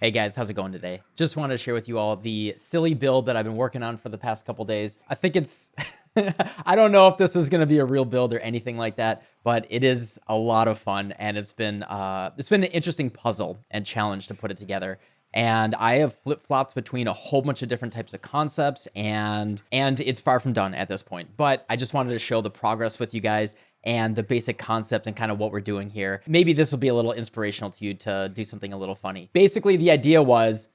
Hey guys, how's it going today? Just wanted to share with you all the silly build that I've been working on for the past couple days. I think it's, I don't know if this is going to be a real build or anything like that, but it is a lot of fun, and it's been an interesting puzzle and challenge to put it together. And I have flip-flopped between a whole bunch of different types of concepts, and it's far from done at this point. But I just wanted to show the progress with you guys and the basic concept and kind of what we're doing here. Maybe this will be a little inspirational to you to do something a little funny. Basically, the idea was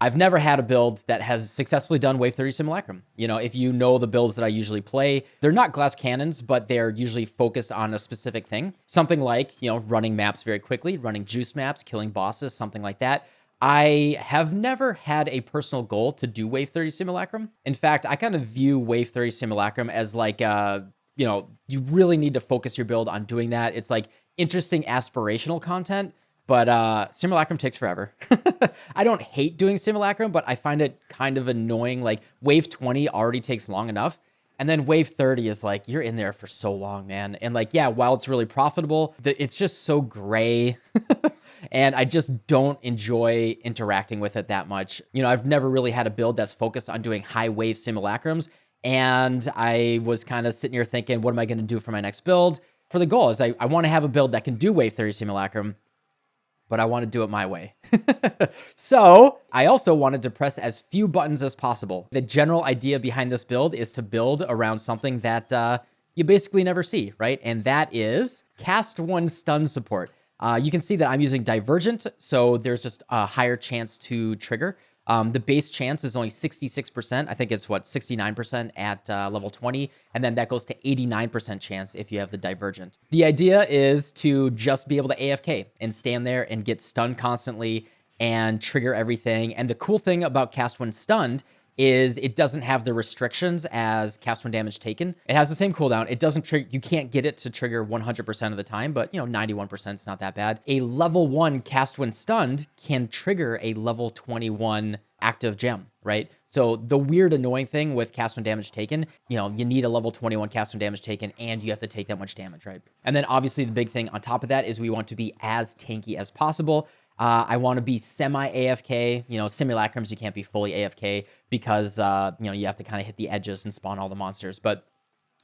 I've never had a build that has successfully done Wave 30 Simulacrum. You know, if you know the builds that I usually play, they're not glass cannons, but they're usually focused on a specific thing. Something like, you know, running maps very quickly, running juice maps, killing bosses, something like that. I have never had a personal goal to do Wave 30 Simulacrum. In fact, I kind of view Wave 30 Simulacrum as like you know, you really need to focus your build on doing that. It's like interesting aspirational content, but Simulacrum takes forever. I don't hate doing Simulacrum, but I find it kind of annoying. Like Wave 20 already takes long enough. And then Wave 30 is like, you're in there for so long, man. And like, yeah, while it's really profitable, it's just so gray. And I just don't enjoy interacting with it that much. You know, I've never really had a build that's focused on doing high wave simulacrums. And I was kind of sitting here thinking, what am I going to do for my next build? For the goal is I want to have a build that can do Wave 30 Simulacrum, but I want to do it my way. So I also wanted to press as few buttons as possible. The general idea behind this build is to build around something that you basically never see, right? And that is cast 1 stun support. You can see that I'm using Divergent, so there's just a higher chance to trigger. The base chance is only 66%. I think it's, 69% at level 20. And then that goes to 89% chance if you have the Divergent. The idea is to just be able to AFK and stand there and get stunned constantly and trigger everything. And the cool thing about Cast When Stunned is it doesn't have the restrictions as Cast When Damage Taken. It has the same cooldown. It doesn't trigger, you can't get it to trigger 100% of the time, but you know, 91% is not that bad. A level 1 Cast When Stunned can trigger a level 21 active gem, right? So the weird annoying thing with Cast When Damage Taken, you know, you need a level 21 Cast When Damage Taken and you have to take that much damage, right? And then obviously the big thing on top of that is we want to be as tanky as possible. I want to be semi-AFK. You know, Simulacrums, you can't be fully AFK because, you know, you have to kind of hit the edges and spawn all the monsters. But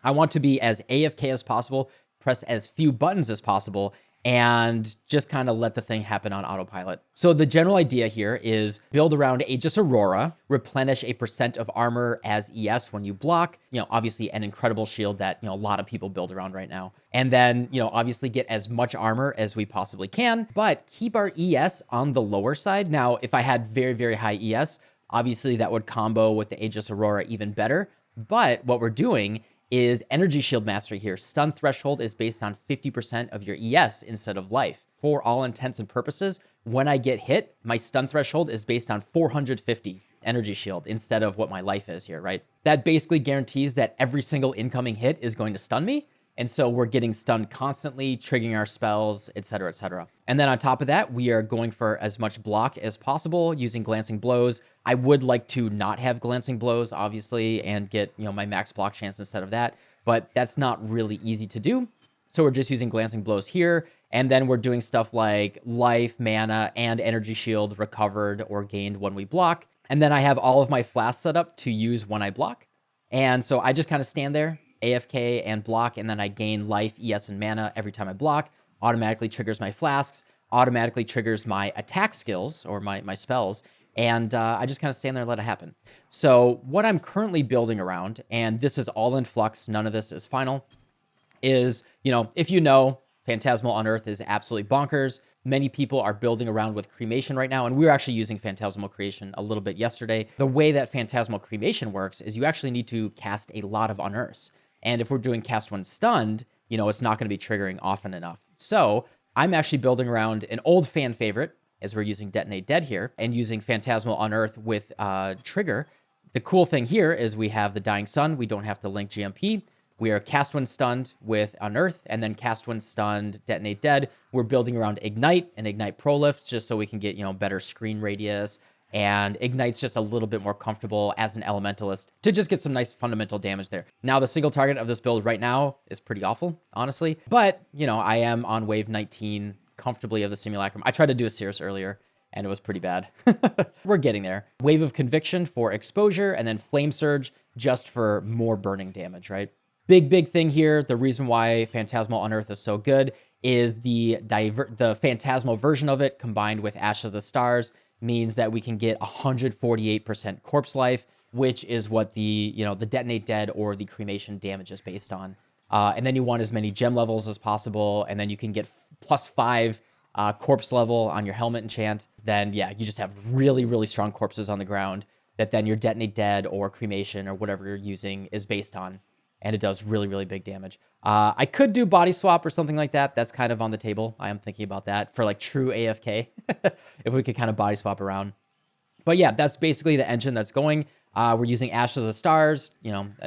I want to be as AFK as possible, press as few buttons as possible, and just kind of let the thing happen on autopilot. So the general idea here is build around Aegis Aurora, replenish a % of armor as ES when you block, you know, obviously an incredible shield that, you know, a lot of people build around right now. And then, you know, obviously get as much armor as we possibly can, but keep our ES on the lower side. Now, if I had very, very high ES, obviously that would combo with the Aegis Aurora even better. But what we're doing is energy shield mastery here. Stun threshold is based on 50% of your ES instead of life. For all intents and purposes, when I get hit, my stun threshold is based on 450 energy shield instead of what my life is here, right? That basically guarantees that every single incoming hit is going to stun me. And so we're getting stunned constantly, triggering our spells, etc., etc. And then on top of that, we are going for as much block as possible using glancing blows. I would like to not have glancing blows, obviously, and get, you know, my max block chance instead of that, but that's not really easy to do. So we're just using glancing blows here. And then we're doing stuff like life, mana, and energy shield recovered or gained when we block. And then I have all of my flasks set up to use when I block. And so I just kind of stand there, AFK and block, and then I gain life, ES, and mana every time I block. Automatically triggers my flasks, automatically triggers my attack skills or my spells, and I just kind of stand there and let it happen. So what I'm currently building around, and this is all in flux, none of this is final, is, you know, if you know, Phantasmal Unearth is absolutely bonkers. Many people are building around with Cremation right now, and we were actually using Phantasmal Creation a little bit yesterday. The way that Phantasmal Cremation works is you actually need to cast a lot of Unearths. And if we're doing Cast When Stunned, you know, it's not going to be triggering often enough. So I'm actually building around an old fan favorite, as we're using Detonate Dead here, and using Phantasmal Unearth with Trigger. The cool thing here is we have the Dying Sun. We don't have to link GMP. We are Cast When Stunned with Unearth, and then Cast When Stunned, Detonate Dead. We're building around Ignite and Ignite Prolift just so we can get, you know, better screen radius. And Ignite's just a little bit more comfortable as an Elementalist to just get some nice fundamental damage there. Now, the single target of this build right now is pretty awful, honestly. But, you know, I am on wave 19 comfortably of the Simulacrum. I tried to do a Cirrus earlier, and it was pretty bad. We're getting there. Wave of Conviction for exposure, and then Flame Surge just for more burning damage, right? Big thing here, the reason why Phantasmal Unearth is so good is the Phantasmal version of it combined with Ashes of the Stars means that we can get 148% corpse life, which is what the Detonate Dead or the Cremation damage is based on. And then you want as many gem levels as possible, and then you can get +5 corpse level on your helmet enchant. Then yeah, you just have really strong corpses on the ground that then your Detonate Dead or Cremation or whatever you're using is based on. And it does really big damage. I could do body swap or something like that. That's kind of on the table. I am thinking about that for like true AFK, if we could kind of body swap around. But yeah, that's basically the engine that's going. We're using Ashes of the Stars,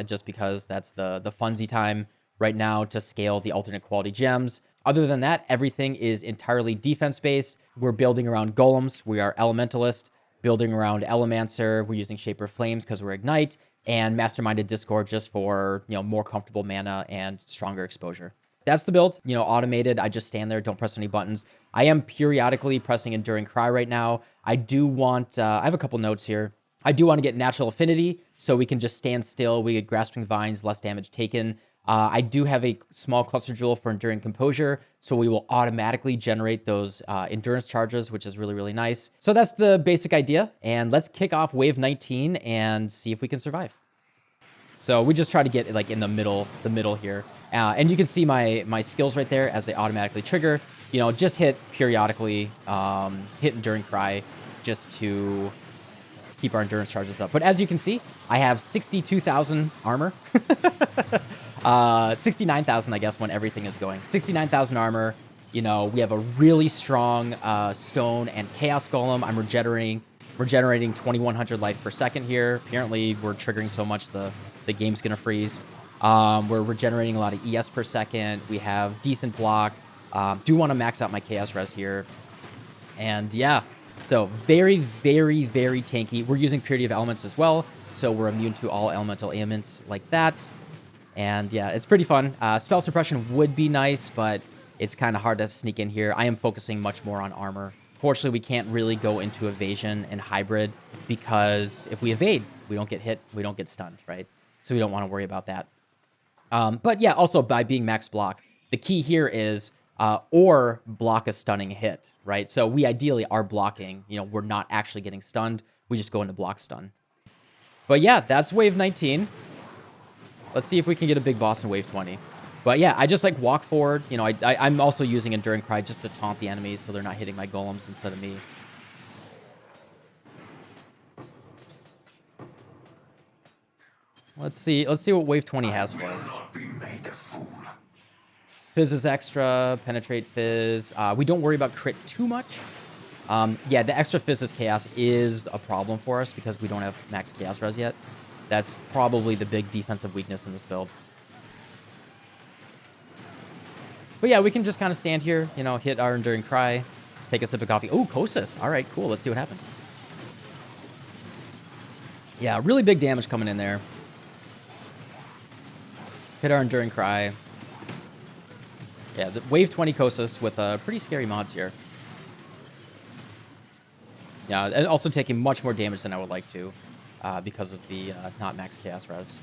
just because that's the funsy time right now to scale the alternate quality gems. Other than that, everything is entirely defense-based. We're building around golems. We are Elementalist. Building around Elemancer. We're using Shaper Flames because we're Ignite. And Masterminded Discord just for, more comfortable mana and stronger exposure. That's the build, automated. I just stand there, don't press any buttons. I am periodically pressing Enduring Cry right now. I do want, I have a couple notes here. I do want to get Natural Affinity so we can just stand still. We get Grasping Vines, less damage taken. I do have a small Cluster Jewel for Enduring Composure, so we will automatically generate those endurance charges, which is really nice. So that's the basic idea, and let's kick off Wave 19 and see if we can survive. So we just try to get like in the middle here. And you can see my skills right there as they automatically trigger. Just hit periodically, hit Enduring Cry just to keep our endurance charges up. But as you can see, I have 62,000 armor. 69,000, I guess, when everything is going. 69,000 armor. We have a really strong stone and chaos golem. I'm regenerating 2,100 life per second here. Apparently, we're triggering so much the game's gonna freeze. We're regenerating a lot of ES per second. We have decent block. Do want to max out my chaos res here. And yeah, so very tanky. We're using Purity of Elements as well, so we're immune to all elemental ailments like that. And yeah, it's pretty fun. Spell suppression would be nice, but it's kind of hard to sneak in here. I am focusing much more on armor. Fortunately, we can't really go into evasion and hybrid because if we evade, we don't get hit, we don't get stunned, right? So we don't want to worry about that. But yeah, also by being max block, the key here is or block a stunning hit, right? So we ideally are blocking, we're not actually getting stunned. We just go into block stun. But yeah, that's Wave 19. Let's see if we can get a big boss in Wave 20. But yeah, I just like walk forward. I'm also using Enduring Cry just to taunt the enemies so they're not hitting my golems instead of me. Let's see what Wave 20 has for us. Fizz is extra, Penetrate Fizz. We don't worry about crit too much. Yeah, the extra Fizz's Chaos is a problem for us because we don't have max Chaos Res yet. That's probably the big defensive weakness in this build. But yeah, we can just kind of stand here, hit our Enduring Cry, take a sip of coffee. Oh, Kosis. All right, cool. Let's see what happens. Yeah, really big damage coming in there. Hit our Enduring Cry. Yeah, the Wave 20 Kosis with pretty scary mods here. Yeah, and also taking much more damage than I would like to because of the not max Chaos Res.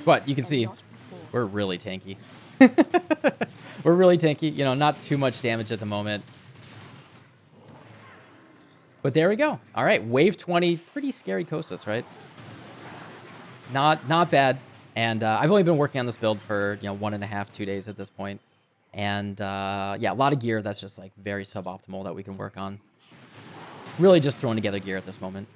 But you can see we're really tanky. We're really tanky, not too much damage at the moment. But there we go. All right, Wave 20, pretty scary Kosis, right? Not bad. And I've only been working on this build for 1.5, 2 days at this point. And yeah, a lot of gear that's just like very suboptimal that we can work on. Really just throwing together gear at this moment.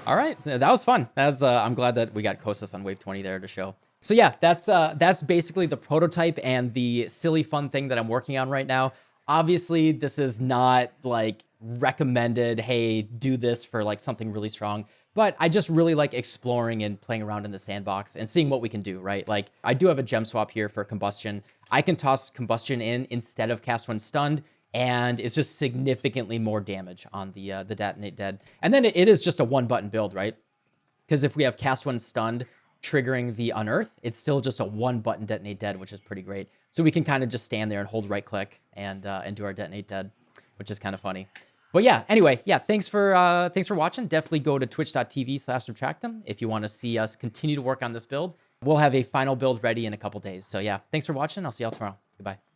All right, that was fun. That was, I'm glad that we got Kosis on Wave 20 there to show. So yeah, that's basically the prototype and the silly fun thing that I'm working on right now. Obviously, this is not like recommended, hey, do this for like something really strong. But I just really like exploring and playing around in the sandbox and seeing what we can do, right? Like I do have a gem swap here for Combustion. I can toss Combustion in instead of cast when stunned, and it's just significantly more damage on the Detonate Dead. And then it is just a one-button build, right? Because if we have cast when stunned triggering the unearth, it's still just a 1-button detonate dead, which is pretty great. So we can kind of just stand there and hold right click and do our detonate dead, which is kind of funny. But yeah, anyway, yeah, thanks for watching. Definitely go to twitch.tv/subtractem if you want to see us continue to work on this build. We'll have a final build ready in a couple days. So yeah, thanks for watching. I'll see y'all tomorrow. Goodbye.